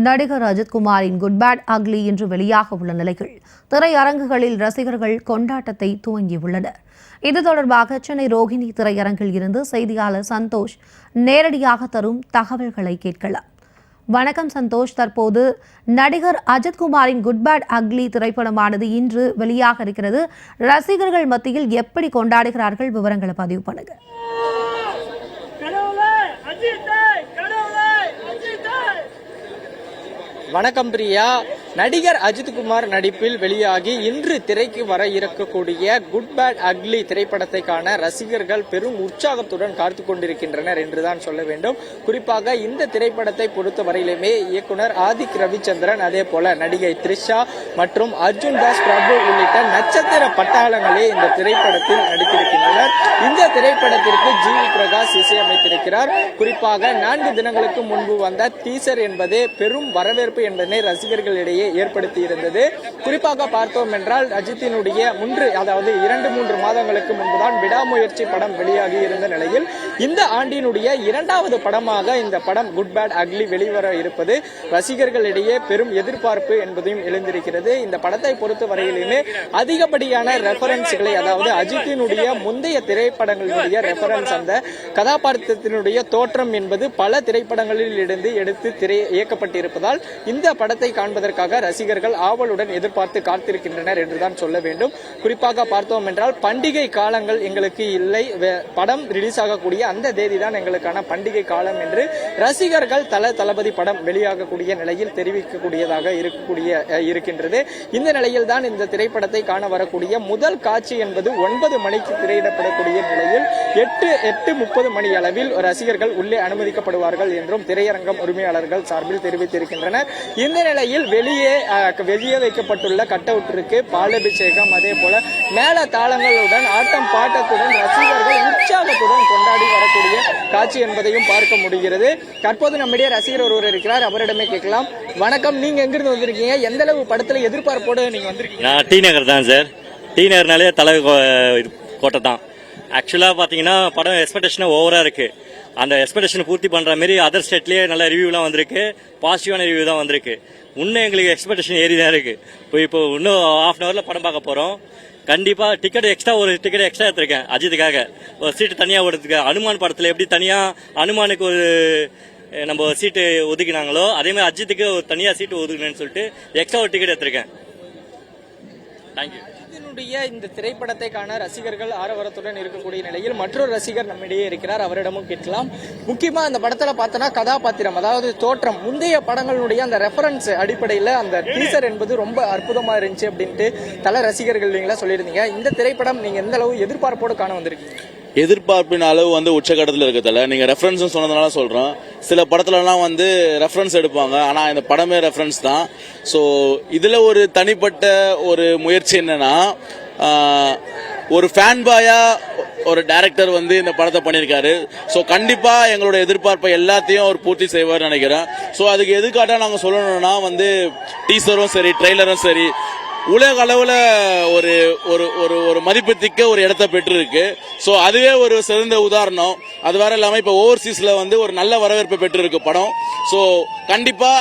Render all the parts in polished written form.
நடிகர் அஜித்குமாரின் good bad ugly இன்று வெளியாக உள்ள நிலையில் திரையரங்குகளில் ரசிகர்கள் கொண்டாட்டத்தை துவங்கியுள்ளனர். இது தொடர்பாக சென்னை ரோஹிணி திரையரங்கில் இருந்து செய்தியாளர் சந்தோஷ் நேரடியாக தரும் தகவல்களை கேட்கலாம். வணக்கம் சந்தோஷ், தற்போது நடிகர் அஜித்குமாரின் குட் பேட் அக்லி திரைப்படமானது இன்று வெளியாக இருக்கிறது. ரசிகர்கள் மத்தியில் எப்படி கொண்டாடுகிறார்கள், விவரங்களை பதிவு பண்ணுங்க. வணக்கம் பிரியா. நடிகர் அஜித்குமார் நடிப்பில் வெளியாகி இன்று திரைக்கு வர இருக்கக்கூடிய குட் பேட் அக்லி திரைப்படத்தை காண ரசிகர்கள் பெரும் உற்சாகத்துடன் காத்து கொண்டிருக்கின்றனர் என்றுதான் சொல்ல வேண்டும். குறிப்பாக இந்த திரைப்படத்தை பொறுத்தவரையிலுமே இயக்குனர் ஆதிக் ரவிச்சந்திரன், அதே போல நடிகை த்ரிஷா மற்றும் அர்ஜுன் தாஸ் பிரபு உள்ளிட்ட நட்சத்திர பட்டாளங்களே இந்த திரைப்படத்தில் நடித்திருக்கின்றனர். இந்த திரைப்படத்திற்கு ஜிவி பிரகாஷ் இசையமைத்திருக்கிறார். குறிப்பாக 4 தினங்களுக்கு முன்பு வந்த டீசர் என்பதே பெரும் வரவேற்பு என்பதனை ரசிகர்களிடையே ஏற்படுத்தி இருந்தது. குறிப்பாக பார்த்தோம் என்றால் அஜித்தினுடைய 2-3 மாதங்களுக்கு முன்புதான் விடாமுயற்சி படம் வெளியாகி இருந்த நிலையில் இந்த ஆண்டினுடைய 2வது படமாக இந்த படம் குட் பேட் அக்லி வெளிவர இருப்பது ரசிகர்களிடையே பெரும் எதிர்பார்ப்பு என்பதையும் எழுந்திருக்கிறது. இந்த படத்தை பொறுத்தவரையிலுமே அதிகப்படியான ரெஃபரன்ஸ்களை, அதாவது அஜித்தினுடைய முந்தைய திரைப்படங்களுடைய ரெஃபரன்ஸ், அந்த கதாபாத்திரத்தினுடைய தோற்றம் என்பது பல திரைப்படங்களில் இருந்து எடுத்து இயக்கப்பட்டிருப்பதால் இந்த படத்தை காண்பதற்காக ரசிகர்கள் ஆவலுடன் எதிர்பார்த்து காத்திருக்கின்றனர் என்றுதான் சொல்ல வேண்டும். குறிப்பாக பார்த்தோம் என்றால் பண்டிகை காலங்கள் எங்களுக்கு இல்லை, படம் ரிலீஸ் ஆகக்கூடிய அந்த தேதி தான் எங்களுக்கான பண்டிகை காலம் என்று ரசிகர்கள் தளபதி படம் வெளியாகக்கூடிய நிலையில் தெரிவிக்கக்கூடியதாக இருக்கின்றது. இந்த நிலையில் தான் இந்த திரைப்படத்தை காண வரக்கூடிய முதல் காட்சி என்பது 9 மணிக்கு திரையிடப்படக்கூடிய நிலையில் 8:30 மணி அளவில் ரசிகர்கள் உள்ளே அனுமதிக்கப்படுவார்கள் என்றும் திரையரங்கம் உரிமையாளர்கள் சார்பில் தெரிவித்திருக்கின்றனர். இந்த நிலையில் வெளியே வைக்கப்பட்டுள்ள கட் அவுட்டிற்கு பாலபிஷேகம், அதே போல மேல தாளங்களுடன் ஆட்டம் பாட்டத்துடன் ரசிகர்கள் உற்சாகத்துடன் கொண்டாடி வரக்கூடிய காட்சி என்பதையும் பார்க்க முடிகிறது. தற்போது நம்மிடையே ரசிகர் ஒருவர் இருக்கிறார், அவரிடமே கேட்கலாம். வணக்கம், நீங்க எங்கிருந்து வந்திருக்கீங்க? எந்த அளவு படத்துல எதிர்பார்ப்போடு நீங்க வந்திருக்கீங்க? நான் டி நகர் தான் சார். டி நகர்னாலே தலை கோட்டை தான். ஆக்சுவலா பாத்தீங்கன்னா படம் எக்ஸ்பெக்டேஷன் ஓவரா இருக்கு. அந்த எக்ஸ்பெக்டேஷன் பூர்த்தி பண்ற மாதிரி அதர் ஸ்டேட்லயே நல்ல ரிவ்யூலாம் வந்திருக்கு, பாசிட்டிவான ரிவ்யூ தான் வந்திருக்கு. இன்னும் எங்களுக்கு எக்ஸ்பெக்டேஷன் ஏறி தான் இருக்கு. இப்போ இன்னும் ½ ஹவர்ல படம் பார்க்க போறோம். கண்டிப்பா ஒரு டிக்கெட் எக்ஸ்ட்ரா எடுத்திருக்கேன் அஜித்துக்காக. ஒரு சீட்டு தனியா ஓடுறதுக்கு. அனுமான் படத்துல எப்படி தனியா அனுமானுக்கு ஒரு நம்ம சீட்டு ஒதுக்கினாங்களோ அதே மாதிரி அஜித்துக்கு ஒரு தனியா சீட்டு ஒதுக்கணும்னு சொல்லிட்டு எக்ஸ்ட்ரா ஒரு டிக்கெட் எடுத்திருக்கேன். தேங்க்யூ. இந்த திரைப்படத்தை காண ரசிகர்கள் ஆரவாரத்துடன் இருக்கக்கூடிய நிலையில் மற்றொரு ரசிகர் நம்மிடையே இருக்கிறார், அவரிடமும் கேட்கலாம். முக்கியமா அந்த படத்துல பார்த்தோன்னா கதாபாத்திரம், அதாவது தோற்றம், முந்தைய படங்களுடைய அந்த ரெஃபரன்ஸ் அடிப்படையில் அந்த டீசர் என்பது ரொம்ப அற்புதமா இருந்துச்சு அப்படின்ட்டு தல ரசிகர்கள் நீங்களா சொல்லியிருந்தீங்க. இந்த திரைப்படம் நீங்க எந்த அளவு எதிர்பார்ப்போடு காண வந்திருக்கீங்க? எதிர்பார்ப்பின் அளவு உச்சகட்டத்தில் இருக்கிறதுல நீங்க ரெஃபரன்ஸ் சொன்னதுனால சொல்றோம். சில படத்துலலாம் ரெஃபரன்ஸ் எடுப்பாங்க, ஆனா இந்த படமே ரெஃபரன்ஸ் தான். ஸோ இதுல ஒரு தனிப்பட்ட ஒரு முயற்சி என்னன்னா, ஒரு ஃபேன் பாயா ஒரு டைரக்டர் இந்த படத்தை பண்ணியிருக்காரு. ஸோ கண்டிப்பா எங்களோட எதிர்பார்ப்பை எல்லாத்தையும் அவர் பூர்த்தி செய்வார் நினைக்கிறேன். ஸோ அதுக்கு எதுக்காக நாங்கள் சொல்லணும்னா டீசரும் சரி ட்ரெய்லரும் சரி உலக அளவுல ஒரு ஒரு ஒரு மதிப்புத்திக்க ஒரு இடத்தை பெற்றிருக்கு. சோ அதுவே ஒரு சிறந்த உதாரணம். அது வேற இல்லாம இப்ப ஓவர்சீஸ்ல ஒரு நல்ல வரவேற்பை பெற்றிருக்கு படம். சோ கண்டிப்பா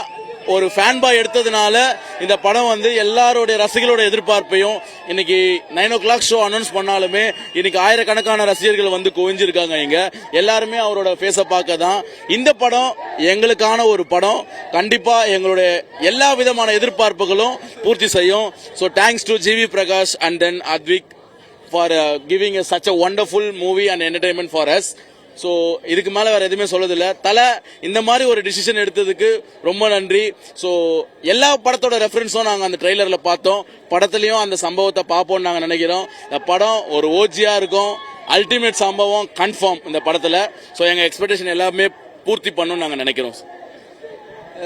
ஒரு ஃபேன் பாய் எடுத்ததுனால இந்த படம் எல்லாரோட ரசிகர்களோட எதிர்பார்ப்பையும், இன்னைக்கு 9 o'clock ஷோ அனௌன்ஸ் பண்ணாலுமே இன்னைக்கு ஆயிரக்கணக்கான ரசிகர்கள் குவிஞ்சிருக்காங்க. இங்க எல்லாருமே அவரோட ஃபேஸ பார்க்க தான். இந்த படம் எங்களுக்கான ஒரு படம். கண்டிப்பா எங்களுடைய எல்லா விதமான எதிர்பார்ப்புகளும் பூர்த்தி செய்யும். So thanks to GV Prakash and then Advik for giving such a wonderful movie and entertainment for us. So இதுக்கு மேல வேற எதுவுமே சொல்லதில்லை. இந்த மாதிரி ஒரு டிசிஷன் எடுத்ததுக்கு ரொம்ப நன்றி. ஸோ எல்லா படத்தோட ரெஃபரன்ஸும் நாங்கள் அந்த ட்ரெய்லர்ல பார்த்தோம். படத்துலயும் அந்த சம்பவத்தை பார்ப்போம் நாங்கள் நினைக்கிறோம். இந்த படம் ஒரு ஓஜியா இருக்கும். அல்டிமேட் சம்பவம் கன்ஃபார்ம் இந்த படத்துல. ஸோ எங்க எக்ஸ்பெக்டேஷன் எல்லாமே பூர்த்தி பண்ணணும்னு நாங்கள் நினைக்கிறோம்.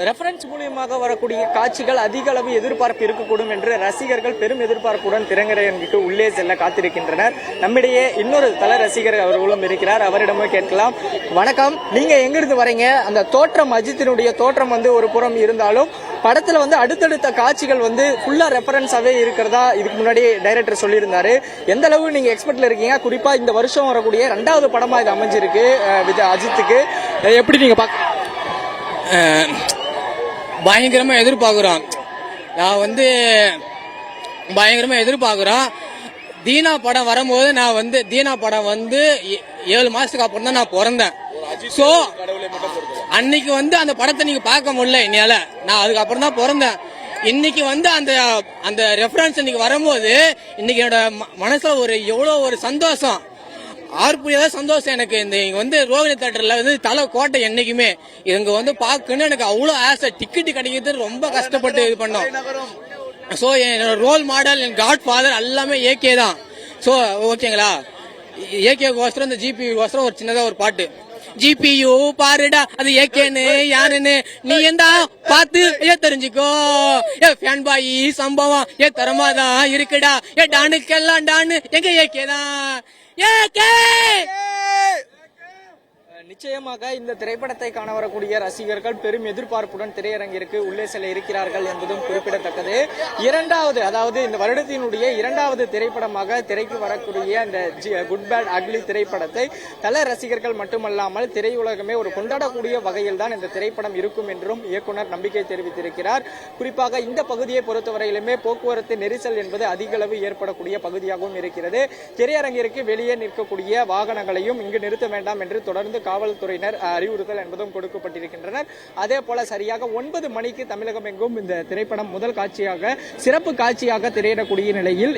ரெஃபரன்ஸ் மூலியமாக வரக்கூடிய காட்சிகள் அதிக அளவு எதிர்பார்ப்பு இருக்கக்கூடும் என்று ரசிகர்கள் பெரும் எதிர்பார்ப்புடன் திரையரங்குக்கு உள்ளே செல்ல காத்திருக்கின்றனர். நம்மிடையே இன்னொரு தல ரசிகர் அவர்களும் இருக்கிறார், அவரிடமே கேட்கலாம். வணக்கம், நீங்க எங்கிருந்து வரீங்க? அந்த தோற்றம், அஜித்தினுடைய தோற்றம் ஒரு புறம் இருந்தாலும் படத்துல அடுத்தடுத்த காட்சிகள் ஃபுல்லா ரெஃபரன்ஸாவே இருக்கிறதா இதுக்கு முன்னாடி டைரக்டர் சொல்லியிருந்தாரு. எந்த அளவு நீங்க எக்ஸ்பெக்ட்ல இருக்கீங்க? குறிப்பா இந்த வருஷம் வரக்கூடிய 2வது படமா இது அமைஞ்சிருக்கு அஜித்துக்கு, எப்படி நீங்க பயங்கரமா எதிர்பார்க்குறோம். நான் வந்து பயங்கரமா எதிர்பார்க்குறோம். தீனா படம் வரும்போது தீனா படம் 7 மாசத்துக்கு அப்புறம் தான் நான் பிறந்தேன். ஸோ அன்னைக்கு அந்த படத்தை நீங்க பார்க்க முடியல என்னால. நான் அதுக்கப்புறம் தான் பிறந்தேன். இன்னைக்கு அந்த ரெஃபரன்ஸ் இன்னைக்கு வரும்போது இன்னைக்கு என்னோட மனசுல எவ்வளவு ஒரு சந்தோஷம், ஆர்ப்புரியாத சந்தோஷம் எனக்கு. இந்த ரோகிணி தியேட்டர்ல தலை கோட்டை என்னைக்குமே இங்க பார்க்கணும். எனக்கு அவ்வளவு ஆசை. டிக்கெட் கிடைக்கிறது ரொம்ப கஷ்டப்பட்டு இது பண்ணோம். ஸோ என்னோட ரோல் மாடல், என் காட் ஃபாதர் எல்லாமே ஏகே தான். ஸோ ஓகேங்களா, ஏகே கோஸ்தரம் இந்த ஜிபி கோஸ்தரம் ஒரு சின்னதா ஒரு பாட்டு. ஜிபியு பாருடா அது ஏகேன்னு யாருன்னு நீ எந்தா பார்த்து தெரிஞ்சுக்கோ. ஃபேன் பாய் சம்பவம் தரமாதான் இருக்குடா. டானுக்கெல்லாம் டானு எங்க ஏகே தான். ஏகே நிச்சயமாக இந்த திரைப்படத்தை காண வரக்கூடிய ரசிகர்கள் பெரும் எதிர்பார்ப்புடன் திரையரங்கிற்கு உள்ளே செல்ல இருக்கிறார்கள் என்பதும் குறிப்பிடத்தக்கது. அதாவது இந்த வருடத்தினுடைய 2வது திரைப்படமாக திரைக்கு வரக்கூடிய இந்த குட் பேட் அக்லி திரைப்படத்தை தல ரசிகர்கள் மட்டுமல்லாமல் திரையுலகமே ஒரு கொண்டாடக்கூடிய வகையில் தான் இந்த திரைப்படம் இருக்கும் என்றும் இயக்குனர் நம்பிக்கை தெரிவித்திருக்கிறார். குறிப்பாக இந்த பகுதியை பொறுத்தவரையிலுமே போக்குவரத்து நெரிசல் என்பது அதிக அளவு ஏற்படக்கூடிய பகுதியாகவும் இருக்கிறது. திரையரங்கிற்கு வெளியே நிற்கக்கூடிய வாகனங்களையும் இங்கு நிறுத்த வேண்டாம் என்று தொடர்ந்து காவல்துறையினர் அறிவுறுத்தல் என்பதும் கொடுக்கப்பட்டிருக்கின்றனர். அதே போல சரியாக 9 மணிக்கு தமிழகம் எங்கும் இந்த திரைப்படம் முதல் காட்சியாக சிறப்பு காட்சியாக திரையிடக்கூடிய நிலையில்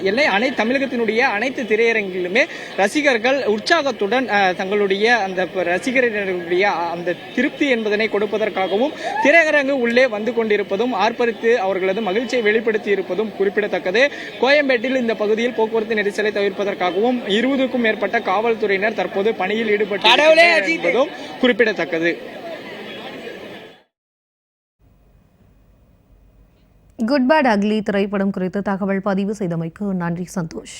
தமிழகத்தினுடைய அனைத்து திரையரங்கிலுமே ரசிகர்கள் உற்சாகத்துடன் தங்களுடைய அந்த ரசிகர்களுடைய அந்த திருப்தி என்பதனை கொடுப்பதற்காகவும் திரையரங்கு உள்ளே வந்து கொண்டிருப்பதும் ஆர்ப்பரித்து அவர்களது மகிழ்ச்சியை வெளிப்படுத்தி இருப்பதும் குறிப்பிடத்தக்கது. கோயம்பேட்டில் இந்த பகுதியில் போக்குவரத்து நெரிசலை தவிர்ப்பதற்காகவும் 20க்கும் மேற்பட்ட காவல்துறையினர் தற்போது பணியில் ஈடுபட்டு குறிப்பிடத்தக்கது. குட் பேட் அக்லி திரைப்படம் குறித்து தகவல் பதிவு செய்தமைக்கு நன்றி சந்தோஷ்.